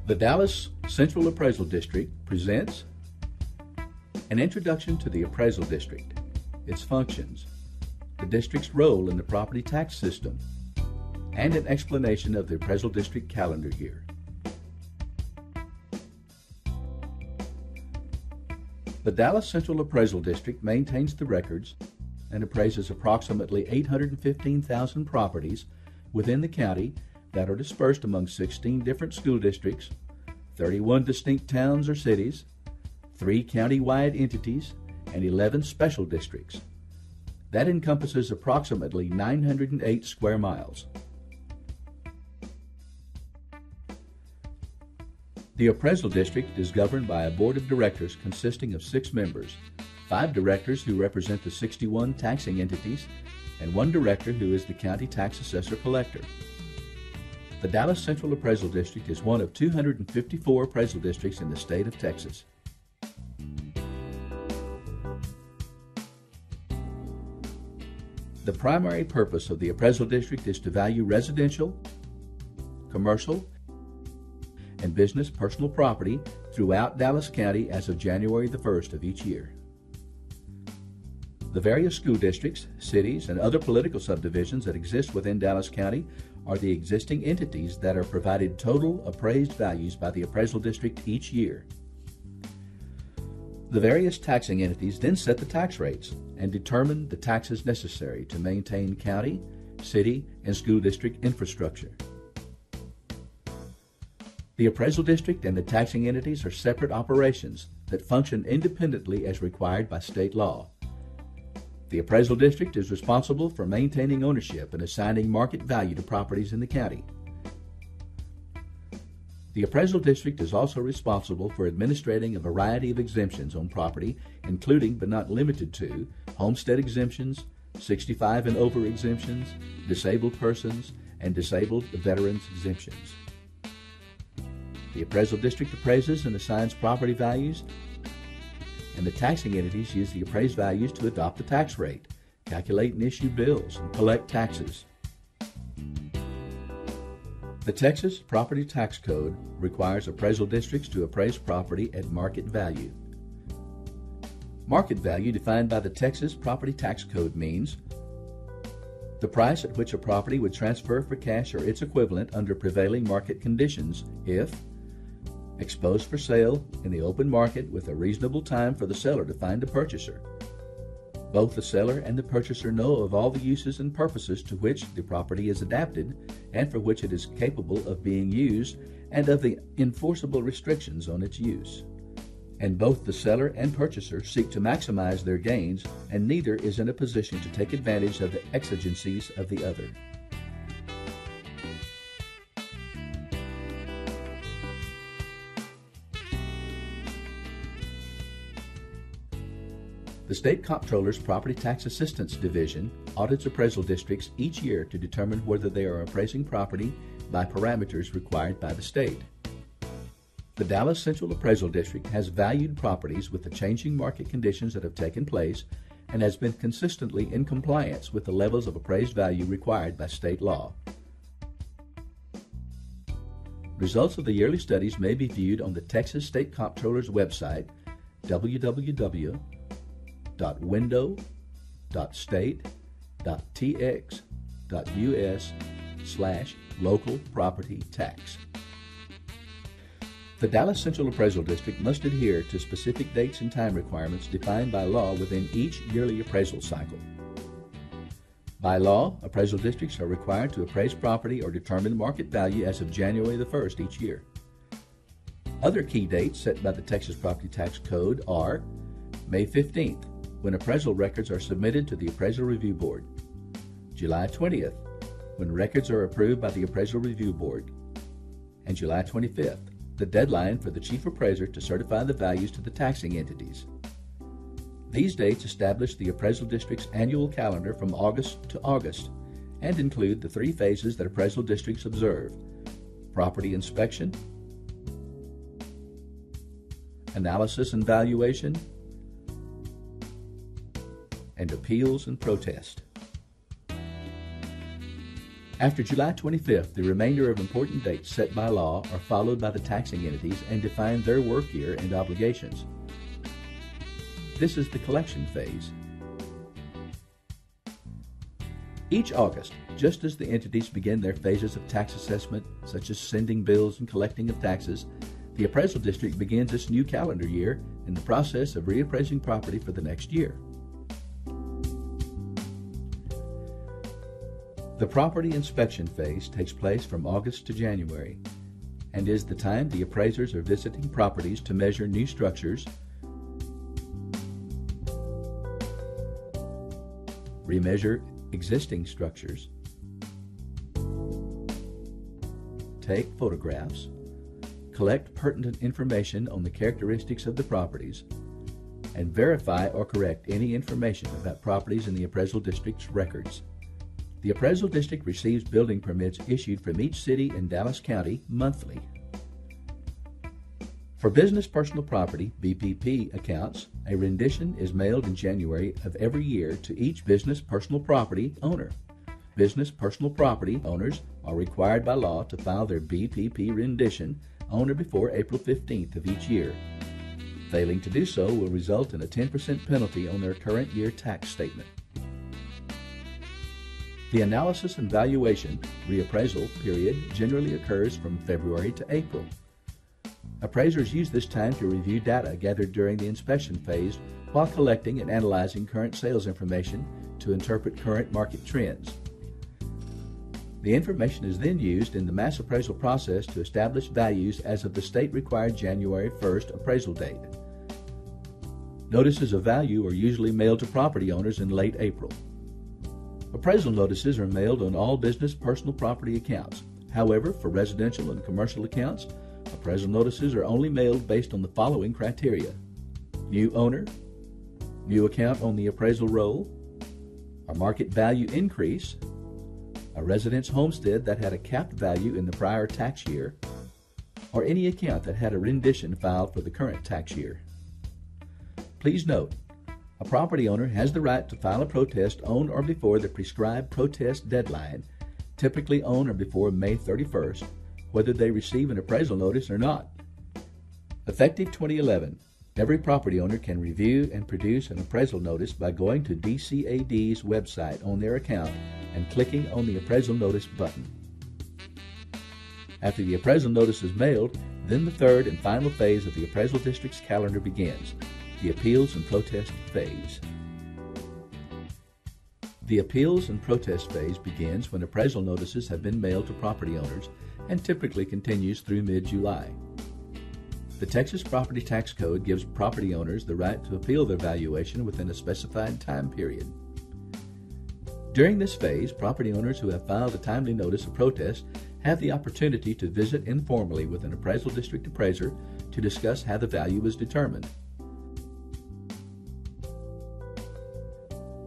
The Dallas Central Appraisal District presents an introduction to the Appraisal District, its functions, the district's role in the property tax system, and an explanation of the Appraisal District calendar year. The Dallas Central Appraisal District maintains the records and appraises approximately 815,000 properties within the county that are dispersed among 16 different school districts, 31 distinct towns or cities, 3 county-wide entities, and 11 special districts. That encompasses approximately 908 square miles. The Appraisal District is governed by a board of directors consisting of 6 members, 5 directors who represent the 61 taxing entities, and 1 director who is the county tax assessor collector. The Dallas Central Appraisal District is one of 254 appraisal districts in the state of Texas. The primary purpose of the Appraisal District is to value residential, commercial, and business personal property throughout Dallas County as of January the 1st of each year. The various school districts, cities, and other political subdivisions that exist within Dallas County are the existing entities that are provided total appraised values by the Appraisal District each year. The various taxing entities then set the tax rates and determine the taxes necessary to maintain county, city, and school district infrastructure. The Appraisal District and the taxing entities are separate operations that function independently as required by state law. The Appraisal District is responsible for maintaining ownership and assigning market value to properties in the county. The Appraisal District is also responsible for administrating a variety of exemptions on property, including but not limited to homestead exemptions, 65 and over exemptions, disabled persons, and disabled veterans exemptions. The Appraisal District appraises and assigns property values, and the taxing entities use the appraised values to adopt the tax rate, calculate and issue bills, and collect taxes. The Texas Property Tax Code requires appraisal districts to appraise property at market value. Market value, defined by the Texas Property Tax Code, means the price at which a property would transfer for cash or its equivalent under prevailing market conditions if exposed for sale in the open market with a reasonable time for the seller to find a purchaser. Both the seller and the purchaser know of all the uses and purposes to which the property is adapted and for which it is capable of being used, and of the enforceable restrictions on its use. And both the seller and purchaser seek to maximize their gains, and neither is in a position to take advantage of the exigencies of the other. The State Comptroller's Property Tax Assistance Division audits appraisal districts each year to determine whether they are appraising property by parameters required by the state. The Dallas Central Appraisal District has valued properties with the changing market conditions that have taken place and has been consistently in compliance with the levels of appraised value required by state law. Results of the yearly studies may be viewed on the Texas State Comptroller's website, www.window.state.tx.us/local property tax. The Dallas Central Appraisal District must adhere to specific dates and time requirements defined by law within each yearly appraisal cycle. By law, appraisal districts are required to appraise property or determine market value as of January the 1st each year. Other key dates set by the Texas Property Tax Code are May 15th, when appraisal records are submitted to the Appraisal Review Board; July 20th, when records are approved by the Appraisal Review Board; and July 25th, the deadline for the chief appraiser to certify the values to the taxing entities. These dates establish the appraisal district's annual calendar from August to August and include the 3 phases that appraisal districts observe: property inspection, analysis and valuation, and appeals and protest. After July 25th, the remainder of important dates set by law are followed by the taxing entities and define their work year and obligations. This is the collection phase. Each August, just as the entities begin their phases of tax assessment, such as sending bills and collecting of taxes, the appraisal district begins its new calendar year in the process of reappraising property for the next year. The property inspection phase takes place from August to January and is the time the appraisers are visiting properties to measure new structures, remeasure existing structures, take photographs, collect pertinent information on the characteristics of the properties, and verify or correct any information about properties in the appraisal district's records. The appraisal district receives building permits issued from each city in Dallas County monthly. For business personal property (BPP) accounts, a rendition is mailed in January of every year to each business personal property owner. Business personal property owners are required by law to file their BPP rendition on or before April 15th of each year. Failing to do so will result in a 10% penalty on their current year tax statement. The analysis and valuation reappraisal period generally occurs from February to April. Appraisers use this time to review data gathered during the inspection phase while collecting and analyzing current sales information to interpret current market trends. The information is then used in the mass appraisal process to establish values as of the state-required January 1st appraisal date. Notices of value are usually mailed to property owners in late April. Appraisal notices are mailed on all business personal property accounts. However, for residential and commercial accounts, appraisal notices are only mailed based on the following criteria: new owner, new account on the appraisal roll, a market value increase, a residence homestead that had a capped value in the prior tax year, or any account that had a rendition filed for the current tax year. Please note, a property owner has the right to file a protest on or before the prescribed protest deadline, typically on or before May 31st, whether they receive an appraisal notice or not. Effective 2011, every property owner can review and produce an appraisal notice by going to DCAD's website on their account and clicking on the appraisal notice button. After the appraisal notice is mailed, then the third and final phase of the appraisal district's calendar begins, the appeals and protest phase. The appeals and protest phase begins when appraisal notices have been mailed to property owners and typically continues through mid-July. The Texas Property Tax Code gives property owners the right to appeal their valuation within a specified time period. During this phase, property owners who have filed a timely notice of protest have the opportunity to visit informally with an appraisal district appraiser to discuss how the value is determined.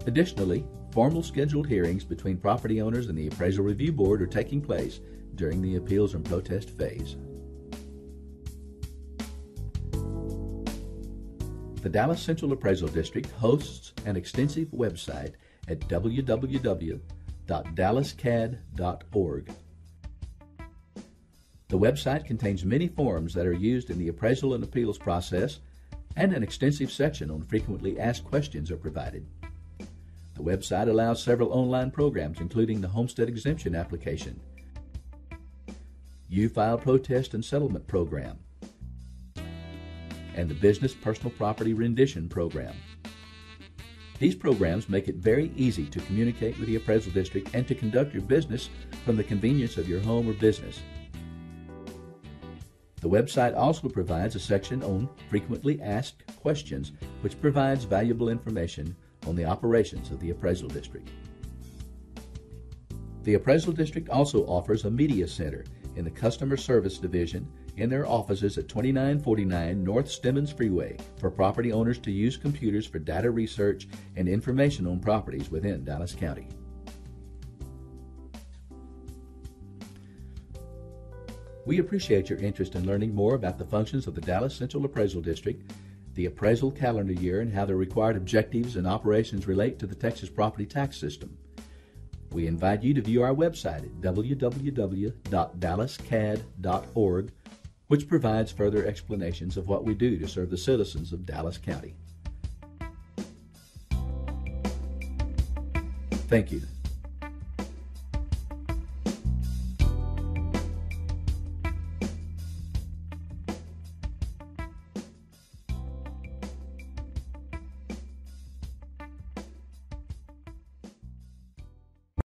Additionally, formal scheduled hearings between property owners and the Appraisal Review Board are taking place during the appeals and protest phase. The Dallas Central Appraisal District hosts an extensive website at www.dallascad.org. The website contains many forms that are used in the appraisal and appeals process, and an extensive section on frequently asked questions are provided. The website allows several online programs, including the Homestead Exemption Application, U-File Protest and Settlement Program, and the Business Personal Property Rendition Program. These programs make it very easy to communicate with the appraisal district and to conduct your business from the convenience of your home or business. The website also provides a section on frequently asked questions, which provides valuable information on the operations of the appraisal district. The appraisal district also offers a media center in the customer service division in their offices at 2949 North Stemmons Freeway for property owners to use computers for data research and information on properties within Dallas County. We appreciate your interest in learning more about the functions of the Dallas Central Appraisal District, the appraisal calendar year, and how the required objectives and operations relate to the Texas property tax system. We invite you to view our website at www.dallascad.org, which provides further explanations of what we do to serve the citizens of Dallas County. Thank you.